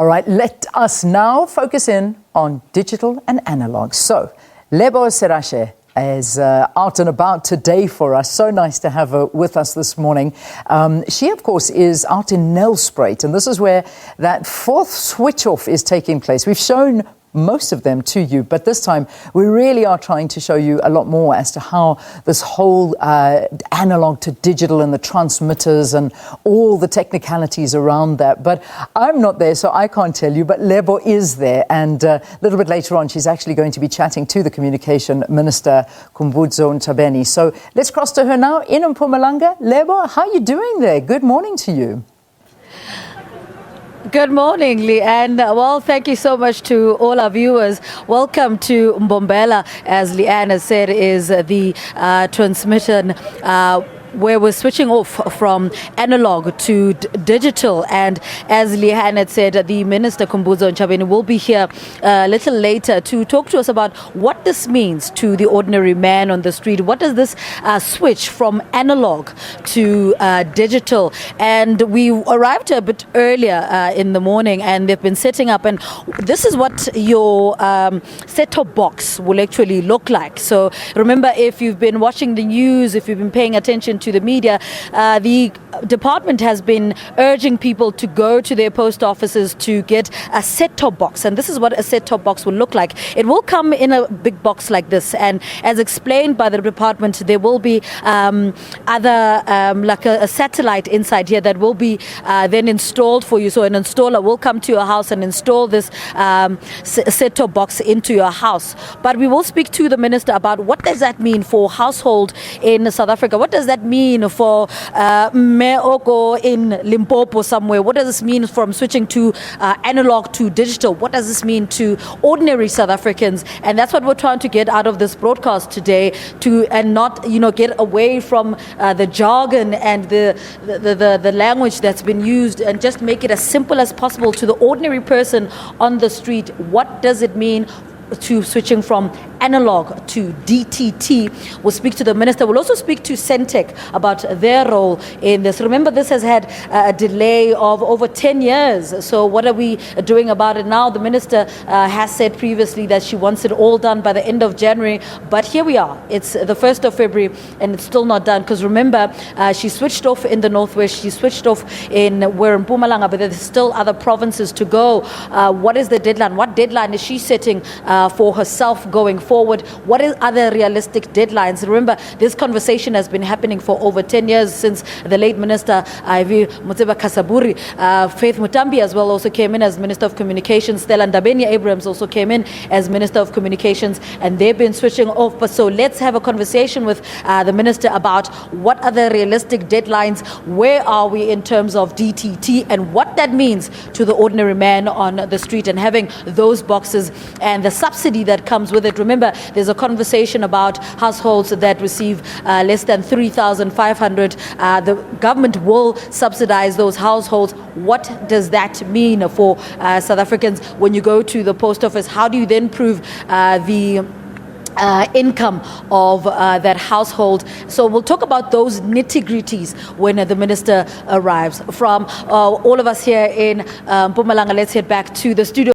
All right, let us now focus in on digital and analog. So, Lebo Serache is out and about today for us. So nice to have her with us this morning. She, of course, is out in Nelspruit, and this is where that fourth switch-off is taking place. We've shown most of them to you, but this time we really are trying to show you a lot more as to how this whole analog to digital and the transmitters and all the technicalities around that. But I'm not there, so I can't tell you, but Lebo is there, and a little bit later on she's actually going to be chatting to the Communication Minister, Khumbudzo Ntshabeni. So let's cross to her now in Mpumalanga. Lebo, how are you doing there? Good morning to you. Good morning, Leanne. Well, thank you so much to all our viewers. Welcome to Mbombela, as Leanne has said, is the transmission where we're switching off from analog to digital. And as Leanne had said, the Minister Khumbudzo Ntshabeni will be here a little later to talk to us about what this means to the ordinary man on the street. What does this switch from analog to digital? And we arrived a bit earlier in the morning, and they've been setting up, and this is what your set-top box will actually look like. So remember, if you've been watching the news, if you've been paying attention to the media, the department has been urging people to go to their post offices to get a set-top box, and this is what a set-top box will look like. It will come in a big box like this, and as explained by the department, there will be other like a satellite inside here that will be then installed for you. So an installer will come to your house and install this set-top box into your house. But we will speak to the minister about what does that mean for household in South Africa. What does that mean for Meoko in Limpopo somewhere? What does this mean from switching to analog to digital? What does this mean to ordinary South Africans? And that's what we're trying to get out of this broadcast today, and not get away from the jargon and the language that's been used, and just make it as simple as possible to the ordinary person on the street. What does it mean to switching from analog to DTT? We'll speak to the minister. We'll also speak to Centec about their role in this. Remember, this has had a delay of over 10 years. So what are we doing about it now? The minister has said previously that she wants it all done by the end of January. But here we are. It's the 1st of February and it's still not done. Because remember, she switched off in the northwest. She switched off in Mpumalanga, but there's still other provinces to go. What is the deadline? What deadline is she setting for herself going forward? What are other realistic deadlines? Remember, this conversation has been happening for over 10 years since the late Minister Ivy Muteba Kasaburi. Faith Mutambi as well also came in as Minister of Communications. Stella Ndabeni Abrams also came in as Minister of Communications, and they've been switching off. But so let's have a conversation with the Minister about what are the realistic deadlines, where are we in terms of DTT, and what that means to the ordinary man on the street, and having those boxes and the subsidy that comes with it. Remember, there's a conversation about households that receive less than 3,500. The government will subsidize those households. What does that mean for South Africans? When you go to the post office, how do you then prove the income of that household? So we'll talk about those nitty-gritties when the minister arrives. From all of us here in Mpumalanga, let's head back to the studio.